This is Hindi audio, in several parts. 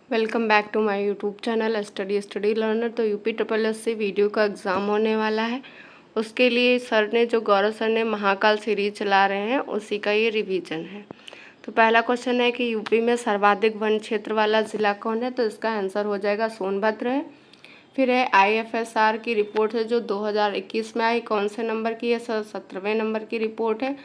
Welcome back to my YouTube channel study learner. तो यूपी ट्रिपल एस से वीडियो का एग्ज़ाम होने वाला है। उसके लिए सर ने जो गौरव सर ने महाकाल सीरीज चला रहे हैं उसी का ये रिवीजन है। तो पहला क्वेश्चन है कि यूपी में सर्वाधिक वन क्षेत्र वाला ज़िला कौन है। तो इसका आंसर हो जाएगा सोनभद्र है। फिर है IFSR की रिपोर्ट है जो 2021 में आई, कौन से नंबर की है सर? 17वें नंबर की रिपोर्ट है।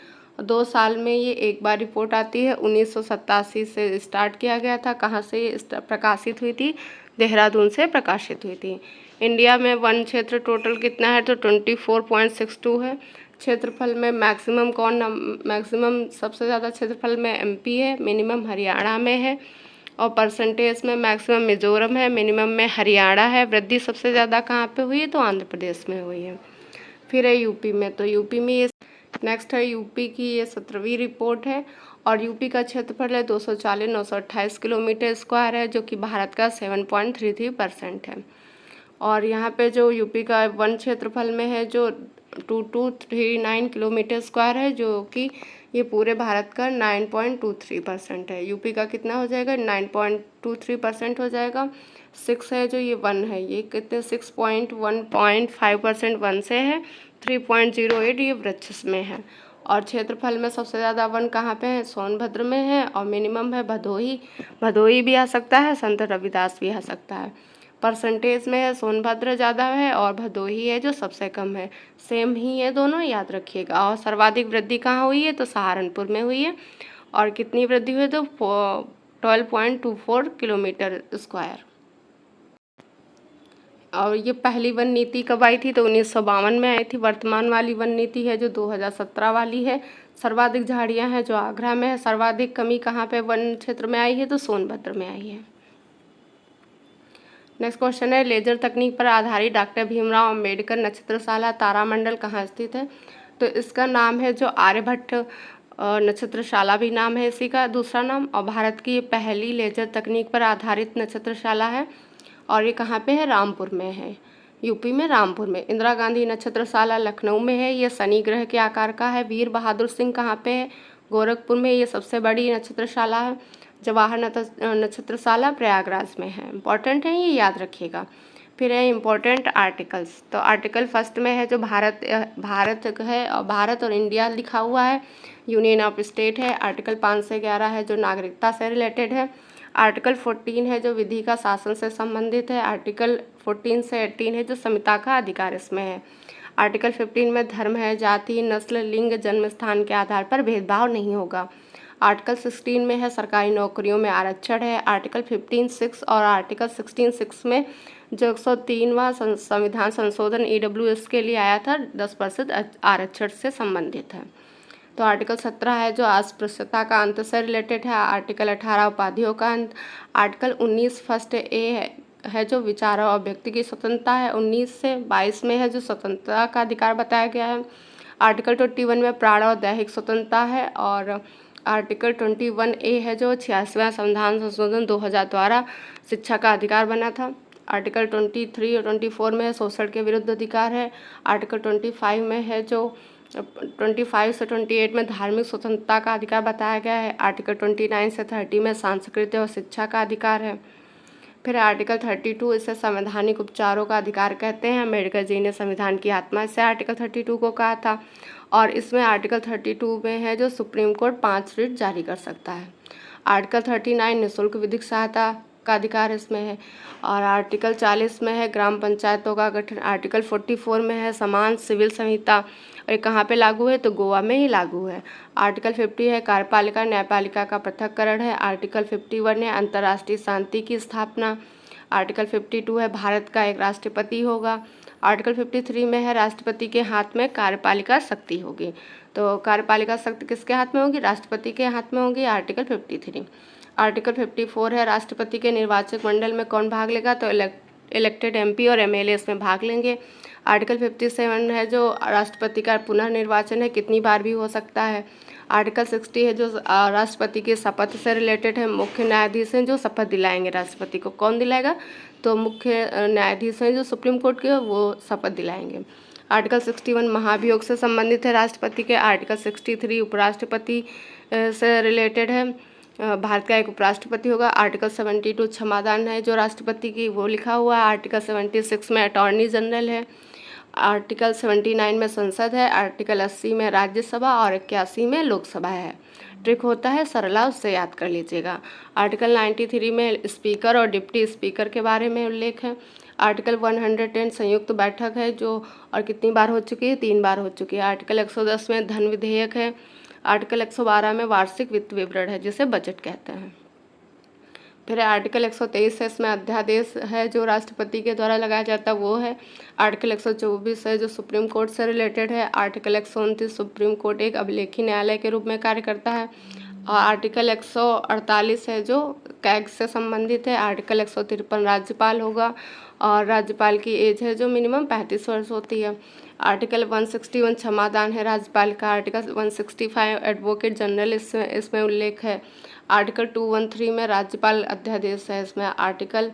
2 साल में ये एक बार रिपोर्ट आती है। 1987 से स्टार्ट किया गया था। कहाँ से प्रकाशित हुई थी? देहरादून से प्रकाशित हुई थी। इंडिया में वन क्षेत्र टोटल कितना है? तो 24.62 है। क्षेत्रफल में मैक्सिमम सबसे ज़्यादा क्षेत्रफल में MP है, मिनिमम हरियाणा में है, और परसेंटेज में मैक्सिमम मिजोरम है, मिनिमम में हरियाणा है। वृद्धि सबसे ज़्यादा कहाँ पे हुई है? तो आंध्र प्रदेश में हुई है। फिर है यूपी में, तो यूपी में ये नेक्स्ट है यूपी की ये 17वीं रिपोर्ट है, और यूपी का क्षेत्रफल है 240,928 किलोमीटर स्क्वायर है, जो कि भारत का 7.33% है। और यहाँ पे जो यूपी का वन क्षेत्रफल में है जो 2239 किलोमीटर स्क्वायर है, जो कि ये पूरे भारत का 9.23% है। यूपी का कितना हो जाएगा? 9.23% हो जाएगा। 6 है जो ये वन है, ये कितने 6.1.5% वन से है। 3.08 ये वृक्ष में है। और क्षेत्रफल में सबसे ज़्यादा वन कहाँ पे है? सोनभद्र में है। और मिनिमम है भदोही भी आ सकता है, संत रविदास भी आ सकता है। परसेंटेज में है सोनभद्र ज़्यादा है और भदोही है जो सबसे कम है। सेम ही है दोनों, याद रखिएगा। और सर्वाधिक वृद्धि कहाँ हुई है? तो सहारनपुर में हुई है। और कितनी वृद्धि हुई है? तो 12.24 किलोमीटर स्क्वायर। और ये पहली वन नीति कब आई थी? तो 1952 में आई थी। वर्तमान वाली वन नीति है जो 2017 वाली है। सर्वाधिक झाड़ियाँ हैं जो आगरा में है। सर्वाधिक कमी कहाँ पे वन क्षेत्र में आई है? तो सोनभद्र में आई है। नेक्स्ट क्वेश्चन है, लेजर तकनीक पर आधारित डॉक्टर भीमराव अंबेडकर नक्षत्रशाला तारामंडल कहाँ स्थित है? तो इसका नाम है जो आर्यभट्ट नक्षत्रशाला भी नाम है इसी का दूसरा नाम। और भारत की ये पहली लेजर तकनीक पर आधारित नक्षत्रशाला है। और ये कहाँ पे है? रामपुर में है, यूपी में रामपुर में। इंदिरा गांधी नक्षत्रशाला लखनऊ में है, ये शनि ग्रह के आकार का है। वीर बहादुर सिंह कहाँ पे है? गोरखपुर में, ये सबसे बड़ी नक्षत्रशाला है। जवाहर नक्षत्रशाला प्रयागराज में है। इंपॉर्टेंट है, ये याद रखिएगा। फिर है इम्पोर्टेंट आर्टिकल्स। तो आर्टिकल फर्स्ट में है जो भारत है, और भारत और इंडिया लिखा हुआ है। यूनियन ऑफ स्टेट है। आर्टिकल 5 से 11 है जो नागरिकता से रिलेटेड है। आर्टिकल 14 है जो विधि का शासन से संबंधित है। आर्टिकल 14 से 18 है जो संविदा का अधिकार इसमें है। आर्टिकल 15 में धर्म है, जाति, नस्ल, लिंग, जन्म स्थान के आधार पर भेदभाव नहीं होगा। आर्टिकल 16 में है सरकारी नौकरियों में आरक्षण है। आर्टिकल 15(6) और आर्टिकल 16(6) में जो 103वां संविधान संशोधन EWS के लिए आया था 10% आरक्षण से संबंधित है। तो आर्टिकल 17 है जो अस्पृश्यता का अंत से रिलेटेड है। आर्टिकल 18 उपाधियों का अंत। आर्टिकल 19 फर्स्ट A है जो विचार और व्यक्ति की स्वतंत्रता है। 19 से 22 में है जो स्वतंत्रता का अधिकार बताया गया है। आर्टिकल 21 में प्राण और दैहिक स्वतंत्रता है। और आर्टिकल 21A है जो 86वां संविधान संशोधन 2000 द्वारा शिक्षा का अधिकार बना था। आर्टिकल 23 और 24 में है शोषण के विरुद्ध अधिकार है। आर्टिकल 25 में है जो 25 से 28 में धार्मिक स्वतंत्रता का अधिकार बताया गया है। आर्टिकल 29 से 30 में सांस्कृतिक और शिक्षा का अधिकार है। फिर आर्टिकल 32, इसे संवैधानिक उपचारों का अधिकार कहते हैं। अम्बेडकर जी ने संविधान की आत्मा से आर्टिकल 32 को कहा था। और इसमें आर्टिकल 32 में है जो सुप्रीम कोर्ट 5 रिट जारी कर सकता है। आर्टिकल 39 निःशुल्क विधिक सहायता का अधिकार इसमें है। और आर्टिकल 40 में है ग्राम पंचायतों का गठन। आर्टिकल 44 में है समान सिविल संहिता, और ये कहाँ पे लागू है? तो गोवा में ही लागू है। आर्टिकल 50 है कार्यपालिका न्यायपालिका का पृथक्करण है। आर्टिकल 51 है अंतर्राष्ट्रीय शांति की स्थापना। आर्टिकल 52 है भारत का एक राष्ट्रपति होगा। आर्टिकल 53 में है राष्ट्रपति के हाथ में कार्यपालिका शक्ति होगी। तो कार्यपालिका शक्ति किसके हाथ में होगी? राष्ट्रपति के हाथ में होगी। आर्टिकल 53। आर्टिकल 54 है राष्ट्रपति के निर्वाचक मंडल में कौन भाग लेगा? तो इलेक्टेड MP और MLA इसमें भाग लेंगे। आर्टिकल 57 है जो राष्ट्रपति का पुनर्निर्वाचन है, कितनी बार भी हो सकता है। आर्टिकल 60 है जो राष्ट्रपति के शपथ से रिलेटेड है। मुख्य न्यायाधीश हैं जो शपथ दिलाएंगे राष्ट्रपति को। कौन दिलाएगा? तो मुख्य न्यायाधीश हैं जो सुप्रीम कोर्ट के, वो शपथ दिलाएंगे। आर्टिकल 61 महाभियोग से संबंधित है राष्ट्रपति के। आर्टिकल 63 उपराष्ट्रपति से रिलेटेड है। भारत का एक उपराष्ट्रपति होगा। आर्टिकल 72 क्षमादान है जो राष्ट्रपति की, वो लिखा हुआ है। आर्टिकल 76 में अटॉर्नी जनरल है। आर्टिकल 79 में संसद है। आर्टिकल 80 में राज्यसभा और 81 में लोकसभा है। ट्रिक होता है सरला, उससे याद कर लीजिएगा। आर्टिकल 93 में स्पीकर और डिप्टी स्पीकर के बारे में उल्लेख है। आर्टिकल 110 संयुक्त बैठक है जो, और कितनी बार हो चुकी है? 3 बार हो चुकी है। आर्टिकल 110 में धन विधेयक है। आर्टिकल 112 में वार्षिक वित्त विवरण है जिसे बजट कहते हैं। फिर आर्टिकल 123 है, इसमें अध्यादेश है जो राष्ट्रपति के द्वारा लगाया जाता है, वो है। आर्टिकल 124 है जो सुप्रीम कोर्ट से रिलेटेड है। आर्टिकल 129 सुप्रीम कोर्ट एक अभिलेखी न्यायालय के रूप में कार्य करता है। और आर्टिकल 148 है जो कैग से संबंधित है। आर्टिकल 153 राज्यपाल होगा और राज्यपाल की एज है जो मिनिमम 35 वर्ष होती है। आर्टिकल 161 क्षमादान है राज्यपाल का। आर्टिकल 165 एडवोकेट जनरल इसमें उल्लेख है। आर्टिकल 213 में राज्यपाल अध्यादेश है। इसमें आर्टिकल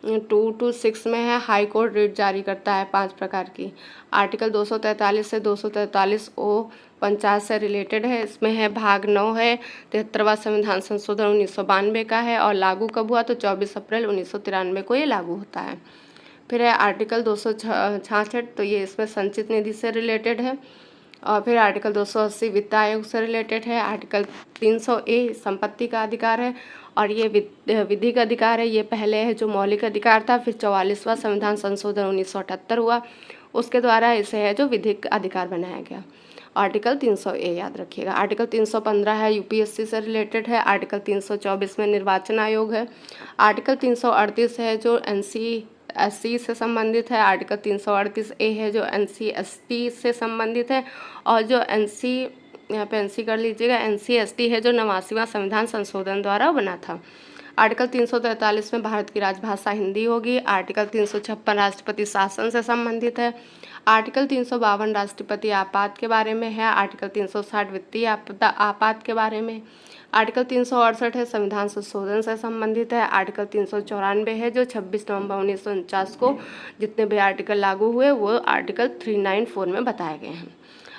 226 में है हाई कोर्ट रिट जारी करता है 5 प्रकार की। आर्टिकल 243 से 243O पंचायत से रिलेटेड है। इसमें है भाग 9 है 73वां संविधान संशोधन 1992 का है और लागू कब हुआ? तो 24 अप्रैल 1993 को ये लागू होता है। फिर है आर्टिकल 266, तो ये इसमें संचित निधि से रिलेटेड है। और फिर आर्टिकल 280 वित्त आयोग से रिलेटेड है। आर्टिकल 300A संपत्ति का अधिकार है और ये विधिक अधिकार है। ये पहले है जो मौलिक अधिकार था, फिर 44वां संविधान संशोधन 1978 हुआ, उसके द्वारा इसे है जो विधिक अधिकार बनाया गया। आर्टिकल 300A याद रखिएगा। आर्टिकल 315 है यूपीएससी से रिलेटेड है। आर्टिकल 324 में निर्वाचन आयोग है। आर्टिकल 338 है जो NC/SC से संबंधित है। आर्टिकल 338A है जो NC/ST से संबंधित है और जो NC, यहाँ पे NC कर लीजिएगा, NC/ST है जो 89वां संविधान संशोधन द्वारा बना था। आर्टिकल 343 में भारत की राजभाषा हिंदी होगी। आर्टिकल 356 राष्ट्रपति शासन से संबंधित है। आर्टिकल 352 राष्ट्रपति आपात के बारे में है। आर्टिकल 360 वित्तीय आपात के बारे में। आर्टिकल 368 है संविधान संशोधन से संबंधित है। आर्टिकल 394 है जो 26 नवंबर 1949 को जितने भी आर्टिकल लागू हुए वो आर्टिकल 394 में बताए गए हैं।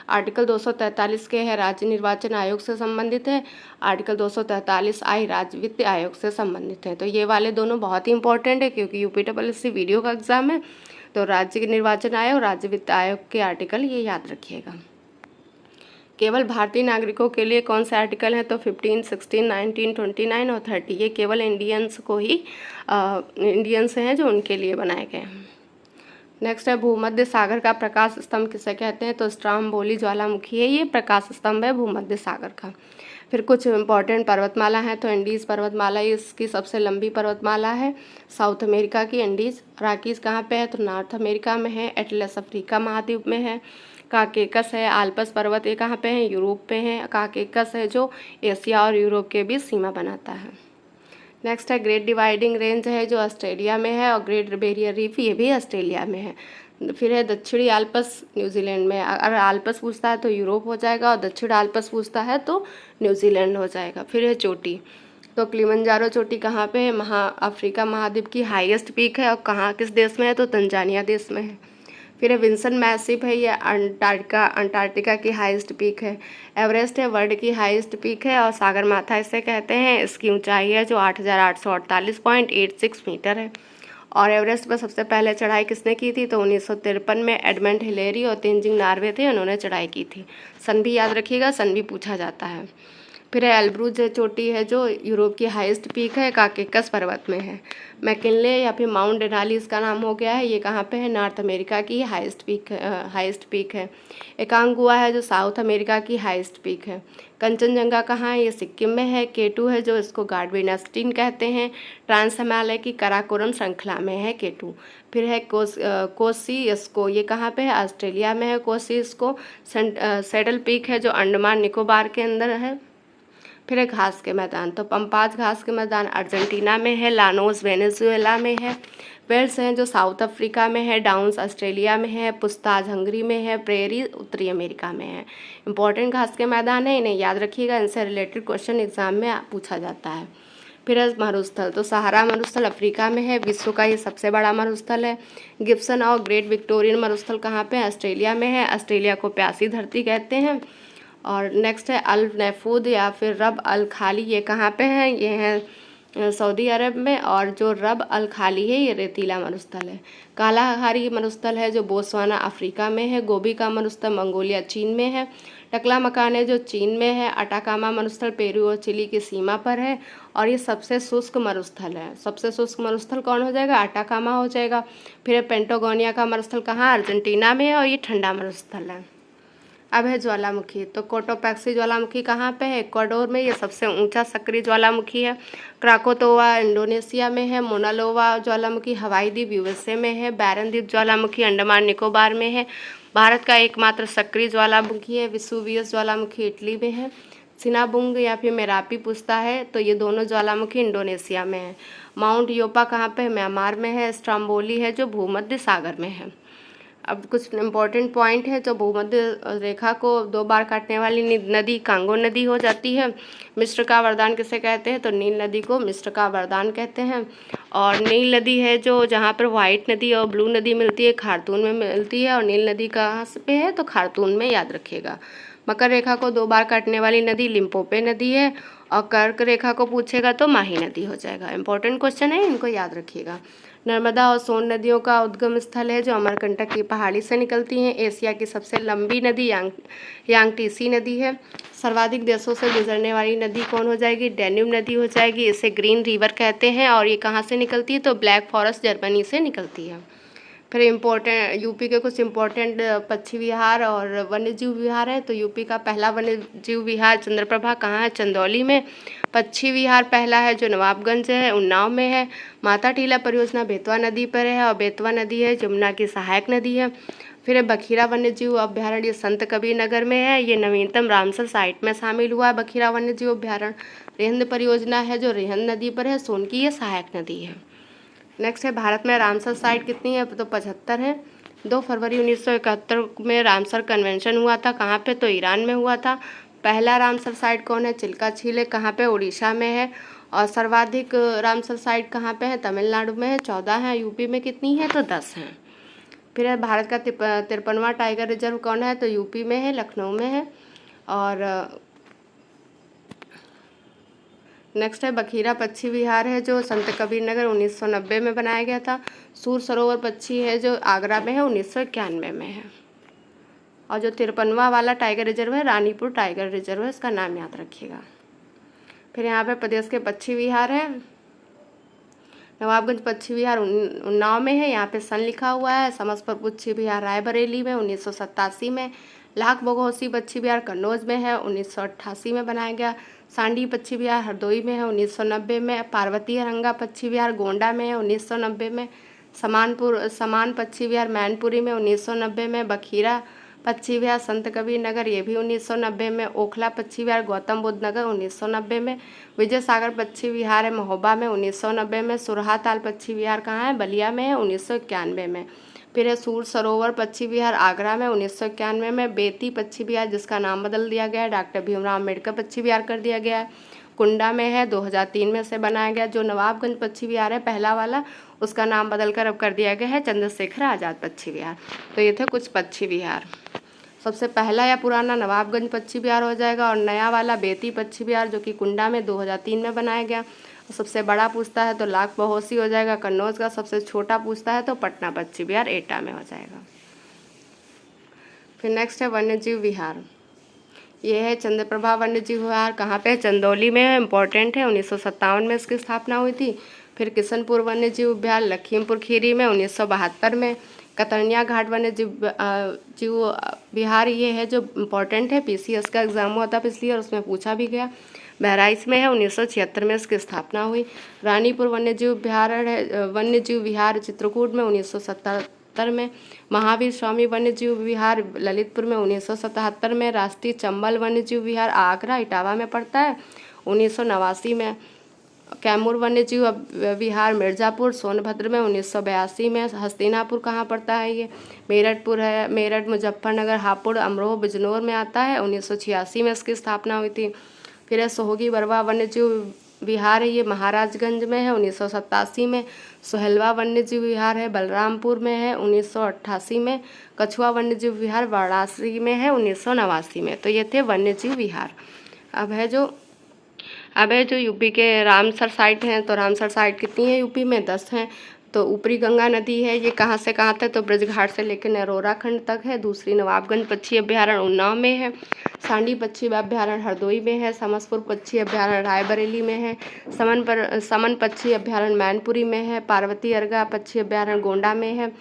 आर्टिकल 243 के है राज्य निर्वाचन आयोग से संबंधित है। आर्टिकल 243I राज्य वित्त आयोग से संबंधित है। तो ये वाले दोनों बहुत ही इंपॉर्टेंट है क्योंकि यूपीएससी वीडियो का एग्जाम है। तो राज्य निर्वाचन आयोग, राज्य वित्त आयोग के आर्टिकल ये याद रखिएगा। केवल भारतीय नागरिकों के लिए कौन से आर्टिकल हैं? तो 15, 16, 19, 29 और 30 ये केवल इंडियंस को ही इंडियंस हैं जो उनके लिए बनाए गए हैं। नेक्स्ट है भूमध्य सागर का प्रकाश स्तंभ किसे कहते हैं? तो स्ट्राम्बोली ज्वालामुखी है ये प्रकाश स्तंभ है भूमध्य सागर का। फिर कुछ इंपॉर्टेंट पर्वतमाला है तो एंडीज़ पर्वतमाला इसकी सबसे लंबी पर्वतमाला है साउथ अमेरिका की एंडीज़। राकीज कहाँ पे है? तो नॉर्थ अमेरिका में है। एटलस अफ्रीका महाद्वीप में है। काकेकस है आल्प्स पर्वत ये कहाँ पे हैं? यूरोप पे हैं। काकेकस है जो एशिया और यूरोप के बीच सीमा बनाता है। नेक्स्ट है ग्रेट डिवाइडिंग रेंज है जो ऑस्ट्रेलिया में है और ग्रेट बैरियर रीफ ये भी ऑस्ट्रेलिया में है। फिर है दक्षिणी आल्प्स न्यूजीलैंड में। अगर आल्प्स पूछता है तो यूरोप हो जाएगा और दक्षिण आल्प्स पूछता है तो न्यूजीलैंड हो जाएगा। फिर है चोटी, तो किलिमंजारो चोटी कहाँ पे है? अफ्रीका महाद्वीप की हाईएस्ट पीक है और कहाँ किस देश में है? तो तंजानिया देश में है। फिर है विंसन मैसिव है ये अंटार्कटिका की हाईएस्ट पीक है। एवरेस्ट है वर्ल्ड की हाईएस्ट पीक है और सागरमाथा इसे कहते हैं। इसकी ऊंचाई है जो 8848.86 मीटर है। और एवरेस्ट पर सबसे पहले चढ़ाई किसने की थी? तो 1953 में एडमंड हिलेरी और तेंजिंग नॉर्वे थे, उन्होंने चढ़ाई की थी। सन भी याद रखिएगा, सन भी पूछा जाता है। फिर है एल्ब्रूज चोटी है जो यूरोप की हाईएस्ट पीक है, काकेकस पर्वत में है। मैकिनले या फिर माउंट डेनाली इसका नाम हो गया है, ये कहाँ पे है? नॉर्थ अमेरिका की हाईएस्ट पीक है। एकांगुआ है जो साउथ अमेरिका की हाईएस्ट पीक है। कंचनजंगा कहाँ है? ये सिक्किम में है। केटू है जो इसको गार्डविन अस्टीन कहते हैं, ट्रांस हिमालय की कराकोरम श्रृंखला में है केटू। फिर है कोसियस्को, ये कहाँ पे है? ऑस्ट्रेलिया में है कोसियस्को। सैडल पीक है जो अंडमान निकोबार के अंदर है। फिर है घास के मैदान, तो पंपाज घास के मैदान अर्जेंटीना में है। लानोस वेनेजुएला में है। वेल्स हैं जो साउथ अफ्रीका में है। डाउन्स ऑस्ट्रेलिया में है। पुस्ताज हंगरी में है। प्रेरी उत्तरी अमेरिका में है। इंपॉर्टेंट घास के मैदान है, इन्हें याद रखिएगा, इनसे रिलेटेड क्वेश्चन एग्जाम में पूछा जाता है। फिर है मरुस्थल, तो सहारा मरुस्थल अफ्रीका में है, विश्व का ये सबसे बड़ा मरुस्थल है। गिब्सन और ग्रेट विक्टोरियन मरुस्थल कहाँ पे? ऑस्ट्रेलिया में है। ऑस्ट्रेलिया को प्यासी धरती कहते हैं। और नेक्स्ट है अल नैफूद या फिर रब अल खाली, ये कहाँ पे है? ये है सऊदी अरब में। और जो रब अल खाली है ये रेतीला मरुस्थल है। कालाहारी मरुस्थल है जो बोत्सवाना अफ्रीका में है। गोबी का मरुस्थल मंगोलिया चीन में है। टकला मकान है जो चीन में है। अटाकामा मरुस्थल पेरू और चिली की सीमा पर है। और ये सबसे शुष्क मरुस्थल है। सबसे शुष्क मरुस्थल कौन हो जाएगा? अटाकामा हो जाएगा। फिर पेंटागोनिया का मरुस्थल कहाँ? अर्जेंटीना में है और ये ठंडा मरुस्थल है। अब है ज्वालामुखी, तो कोटोपैक्सी ज्वालामुखी कहाँ पे है? इक्वाडोर में। ये सबसे ऊंचा सक्रिय ज्वालामुखी है। क्राकोतोवा इंडोनेशिया में है। मोनालोवा ज्वालामुखी हवाई द्वीप यूएसए में है। बैरन द्वीप ज्वालामुखी अंडमान निकोबार में है। भारत का एकमात्र सक्रिय ज्वालामुखी है। विसुवियस ज्वालामुखी इटली में है। सिनाबुंग या फिर मेरापी पूछता है तो ये दोनों ज्वालामुखी इंडोनेशिया में है। माउंट योपा कहाँ पे है? म्यांमार में है। स्ट्रम्बोली है जो भूमध्य सागर में है। अब कुछ इम्पोर्टेंट पॉइंट है। जो भूमध्य रेखा को 2 बार काटने वाली नदी कांगो नदी हो जाती है। मिस्र का वरदान किसे कहते हैं? तो नील नदी को मिस्र का वरदान कहते हैं। और नील नदी है जो जहाँ पर वाइट नदी और ब्लू नदी मिलती है, खार्तून में मिलती है। और नील नदी कहाँ पे है? तो खार्तून में, याद रखिएगा। मकर रेखा को 2 बार काटने वाली नदी लिम्पोपे नदी है। और कर्क रेखा को पूछेगा तो माही नदी हो जाएगा। इंपॉर्टेंट क्वेश्चन है, इनको याद रखिएगा। नर्मदा और सोन नदियों का उद्गम स्थल है जो अमरकंटक की पहाड़ी से निकलती हैं। एशिया की सबसे लंबी नदी यांगटीसी नदी है। सर्वाधिक देशों से गुजरने वाली नदी कौन हो जाएगी? डैन्यूब नदी हो जाएगी। इसे ग्रीन रिवर कहते हैं। और ये कहाँ से निकलती है? तो ब्लैक फॉरेस्ट जर्मनी से निकलती है। फिर इम्पोर्टेंट यूपी के कुछ इम्पोर्टेंट पक्षी विहार और वन्यजीव विहार है। तो यूपी का पहला वन्यजीव विहार चंद्रप्रभा कहाँ है? चंदौली में। पक्षी विहार पहला है जो नवाबगंज है, उन्नाव में है। माता टीला परियोजना बेतवा नदी पर है और बेतवा नदी है यमुना की सहायक नदी है। फिर बखीरा वन्यजीव अभ्यारण्य, ये संत कबीर नगर में है। ये नवीनतम रामसर साइट में शामिल हुआ है बखीरा वन्यजीव अभ्यारण्य। रेहंद परियोजना है जो रेहंद नदी पर है, सोन की ये सहायक नदी है। नेक्स्ट है भारत में रामसर साइट कितनी है? तो 75 है। 2 फरवरी 1971 में रामसर कन्वेंशन हुआ था। कहाँ पे? तो ईरान में हुआ था। पहला रामसर साइट कौन है? चिल्का झील है। कहाँ पे? उड़ीसा में है। और सर्वाधिक रामसर साइट कहाँ पे है? तमिलनाडु में है, 14 है। यूपी में कितनी है? तो 10 हैं। फिर है भारत का 53वां टाइगर रिजर्व कौन है? तो यूपी में है, लखनऊ में है। और नेक्स्ट है बखीरा पक्षी विहार है जो संत कबीर नगर 1990 में बनाया गया था। सूर सरोवर पक्षी है जो आगरा में है, 1991 में है। और जो 53वां वाला टाइगर रिजर्व है रानीपुर टाइगर रिजर्व है, इसका नाम याद रखिएगा। फिर यहाँ पे प्रदेश के पक्षी विहार है। नवाबगंज पक्षी विहार उन्नाव में है, यहाँ पे सन लिखा हुआ है। समसपुर पक्षी विहार रायबरेली में 1987 में। लाख बघौसी पक्षी विहार कन्नौज में है, 1988 में बनाया गया। सांडी पक्षी विहार हरदोई में है, 1990 में। पार्वती रंगा पक्षी विहार गोंडा में है, 1990 में। समान पक्षी विहार मैनपुरी में, 1990 में। बखीरा पक्षी विहार संत कबीर नगर, ये भी 1990 में। ओखला पक्षी विहार गौतम बुद्ध नगर, 1990 में। विजय सागर पक्षी विहार है महोबा में, 1990 में। सुरहाताल पक्षी विहार कहाँ है? बलिया में है, 1991 में। फिर है सूर सरोवर पक्षी विहार आगरा में, 1991 में। बेती पक्षी विहार जिसका नाम बदल दिया गया है, डॉक्टर भीमराव अम्बेडकर पक्षी विहार कर दिया गया है, कुंडा में है, 2003 में से बनाया गया। जो नवाबगंज पक्षी विहार है पहला वाला, उसका नाम बदलकर अब कर दिया गया है चंद्रशेखर आज़ाद पक्षी विहार। तो ये थे कुछ पक्षी विहार। सबसे पहला या पुराना नवाबगंज पक्षी विहार हो जाएगा। और नया वाला बेती पक्षी विहार जो कि कुंडा में 2003 में बनाया गया। सबसे बड़ा पूछता है तो लाख बहोसी हो जाएगा कन्नौज का। सबसे छोटा पूछता है तो पटना पक्षी विहार एटा में हो जाएगा। फिर नेक्स्ट है वन्यजीव विहार। ये है चंद्रप्रभा वन्यजीव विहार, कहाँ पे? चंदौली में है, इम्पोर्टेंट है। 1957 में इसकी स्थापना हुई थी। फिर किशनपुर वन्यजीव विहार लखीमपुर खीरी में, 1972 में। कतरनिया घाट जीव विहार ये है जो इम्पोर्टेंट है, पीसीएस का एग्जाम हुआ था पिछली और उसमें पूछा भी गया। बहराइच में है, 1976 में इसकी स्थापना हुई। रानीपुर वन्यजीव विहार चित्रकूट में, 1977 में। महावीर स्वामी वन्यजीव विहार ललितपुर में, 1977 में। राष्ट्रीय चंबल वन्यजीव विहार आगरा इटावा में पड़ता है, 1989 में। कैमूर वन्यजीव विहार मिर्ज़ापुर सोनभद्र में, 1982 में। हस्तिनापुर कहाँ पड़ता है? ये मेरठपुर है, मेरठ मुजफ्फरनगर हापुड़ अमरोह बिजनौर में आता है, 1986 में इसकी स्थापना हुई थी। फिर है सोहगी बरवा वन्यजीव विहार है ये महाराजगंज में है 1987 में। सोहेलवा वन्यजीव विहार है बलरामपुर में है 1988 में। कछुआ वन्यजीव विहार वाराणसी में है 1989 में। तो ये थे वन्यजीव विहार। अब है जो यूपी के रामसर साइट हैं, तो रामसर साइट कितनी है यूपी में? 10 हैं। तो ऊपरी गंगा नदी है, ये कहाँ से कहाँ तक? तो ब्रजघाट से लेकर नरोरा खंड तक है। दूसरी नवाबगंज पक्षी अभ्यारण्य उन्नाव में है। सांडी पक्षी अभ्यारण्य हरदोई में है। समसपुर पक्षी अभ्यारण्य रायबरेली में है। समन पक्षी अभ्यारण्य मैनपुरी में है। पार्वती अर्गा पक्षी अभ्यारण्य गोंडा में है।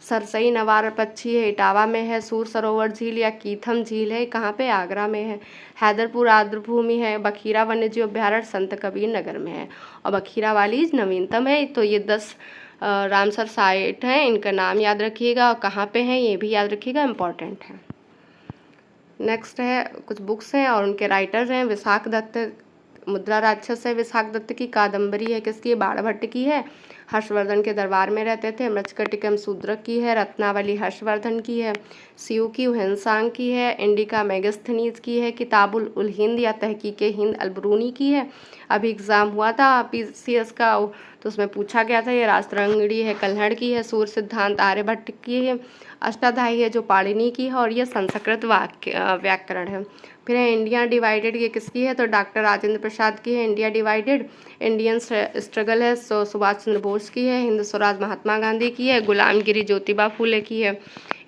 सरसई नवार पक्षी है इटावा में है। सूर सरोवर झील या कीथम झील है कहाँ पे? आगरा में है। हैदरपुर आर्द्रभूमि है। बखीरा वन्यजीव अभ्यारण्य संत कबीर नगर में है। और बखीरा वाली नवीनतम है। तो ये 10 रामसर साइट हैं, इनका नाम याद रखिएगा और कहाँ पे हैं ये भी याद रखिएगा, इम्पॉर्टेंट है। नेक्स्ट है कुछ बुक्स हैं और उनके राइटर्स हैं। विशाख दत्त मुद्रा राक्षस है। विशाख दत्त की कादम्बरी है किसकी? बाणभट्ट की है। हर्षवर्धन के दरबार में रहते थे। मृच्छकटिकम शूद्रक की है। रत्नावली हर्षवर्धन की है। सीयू की हुएनसांग की है। इंडिका मेगास्थनीज की है। किताबुल उल हिंद या तहकीक हिंद अलबरूनी की है। अभी एग्ज़ाम हुआ था PCS का, तो उसमें पूछा गया था। ये राष्ट्रंगड़ी है कल्हड़ की है। सूर्य सिद्धांत आर्यभट्ट की है। अष्टाध्यायी है जो पाणिनि की है। और ये संस्कृत व्याकरण है। फिर है इंडिया डिवाइडेड, ये किसकी है? तो डॉक्टर राजेंद्र प्रसाद की है इंडिया डिवाइडेड। इंडियन स्ट्रगल है सुभाष चंद्र बोस की है। हिंद स्वराज महात्मा गांधी की है। गुलामगिरी ज्योतिबा फूले की है।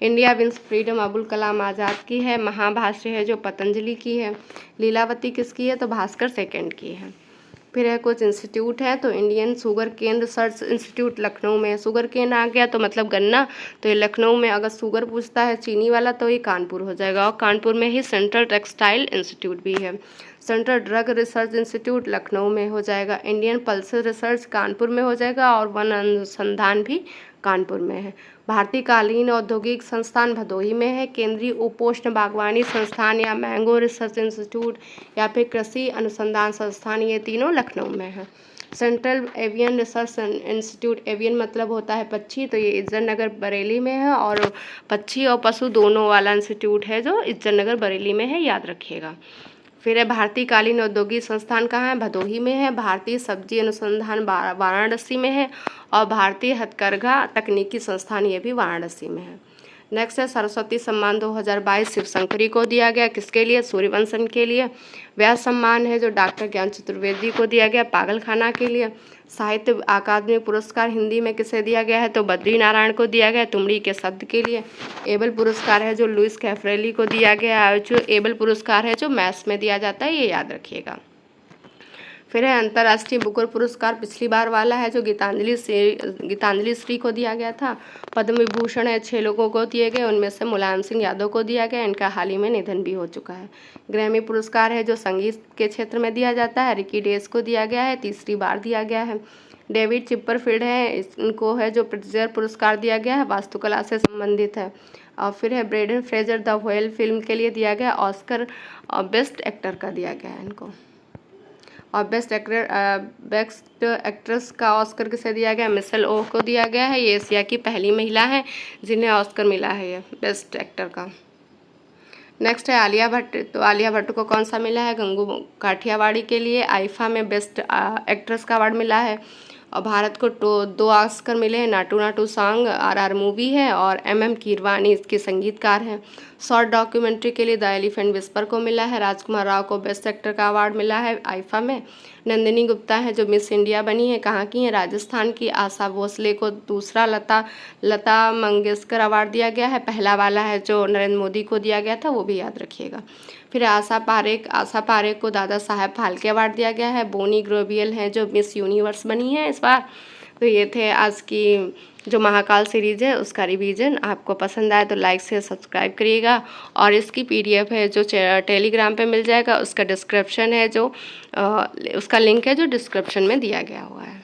India wins freedom Abul Kalam Azad की है। महाभाष्य है जो पतंजलि की है। लीलावती किसकी है? तो भास्कर सेकंड की है। फिर है कुछ इंस्टीट्यूट है, तो Indian sugar cane research institute Lucknow में है। शुगर केन आ गया तो मतलब गन्ना, तो ये लखनऊ में। अगर शुगर पूछता है चीनी वाला तो ये कानपुर हो जाएगा। और कानपुर में ही सेंट्रल टेक्सटाइल इंस्टीट्यूट भी है। Central drug research institute Lucknow में हो जाएगा। इंडियन पल्सेस रिसर्च कानपुर में हो जाएगा। और वन अनुसंधान भी कानपुर में है। भारतीय कालीन औद्योगिक संस्थान भदोही में है। केंद्रीय उपोष्ण बागवानी संस्थान या मैंगो रिसर्च इंस्टीट्यूट या फिर कृषि अनुसंधान संस्थान, ये तीनों लखनऊ में है। Central avian research institute, avian मतलब होता है पक्षी, तो ये इज्जत नगर बरेली में है। और पक्षी और पशु दोनों वाला इंस्टीट्यूट है जो इज्जत नगर बरेली में है, याद रखिएगा। फिर है भारतीय कालीन औद्योगिक संस्थान कहाँ है? भदोही में है। भारतीय सब्जी अनुसंधान वाराणसी में है। और भारतीय हथकरघा तकनीकी संस्थान ये भी वाराणसी में है। नेक्स्ट है सरस्वती सम्मान 2022 शिवशंकरी को दिया गया। किसके लिए? सूर्यवंशम के लिए। व्यास सम्मान है जो डॉक्टर ज्ञान चतुर्वेदी को दिया गया पागलखाना के लिए। साहित्य अकादमी पुरस्कार हिंदी में किसे दिया गया है? तो बद्री नारायण को दिया गया तुमड़ी के शब्द के लिए। एबल पुरस्कार है जो लुइस कैफ्रेली को दिया गया है। जो एबल पुरस्कार है जो मैथ्स में दिया जाता है, ये याद रखिएगा। फिर है अंतर्राष्ट्रीय बुकर पुरस्कार पिछली बार वाला है जो गीतांजलि श्री को दिया गया था। पद्म विभूषण है 6 लोगों को दिए गए, उनमें से मुलायम सिंह यादव को दिया गया। इनका हाल ही में निधन भी हो चुका है। ग्रैमी पुरस्कार है जो संगीत के क्षेत्र में दिया जाता है, रिकी डेस को दिया गया है, तीसरी बार दिया गया है। डेविड चिपरफील्ड है, इनको है जो प्रिट्जर पुरस्कार दिया गया है, वास्तुकला से संबंधित है। और फिर है Brendon Fraser the whale film के लिए दिया गया ऑस्कर, और बेस्ट एक्टर का दिया गया है इनको। और बेस्ट एक्ट्रेस का ऑस्कर किसे दिया गया? मिशेल ओह को दिया गया है। ये एशिया की पहली महिला है जिन्हें ऑस्कर मिला है ये बेस्ट एक्टर का। नेक्स्ट है आलिया भट्ट, तो आलिया भट्ट को कौन सा मिला है? गंगू काठियावाड़ी के लिए आईफा में बेस्ट एक्ट्रेस का अवार्ड मिला है। और भारत को 2 ऑस्कर मिले हैं, Naatu Naatu song RR movie है, और MM कीरवानी इसके संगीतकार हैं। शॉर्ट डॉक्यूमेंट्री के लिए द एलिफेंट विस्पर को मिला है। राजकुमार राव को बेस्ट एक्टर का अवार्ड मिला है आईफा में। नंदिनी गुप्ता है जो मिस इंडिया बनी है, कहाँ की है? राजस्थान की। आशा भोसले को दूसरा लता मंगेशकर अवार्ड दिया गया है। पहला वाला है जो नरेंद्र मोदी को दिया गया था, वो भी याद रखिएगा। फिर आशा पारेख को दादा साहेब फाल्के अवार्ड दिया गया है। बोनी ग्रोबियल हैं जो मिस यूनिवर्स बनी है इस बार। तो ये थे आज की जो महाकाल सीरीज़ है उसका रिवीजन। आपको पसंद आए तो लाइक से सब्सक्राइब करिएगा। और इसकी PDF है जो टेलीग्राम पे मिल जाएगा, उसका डिस्क्रिप्शन है जो उसका लिंक है जो डिस्क्रिप्शन में दिया गया हुआ है।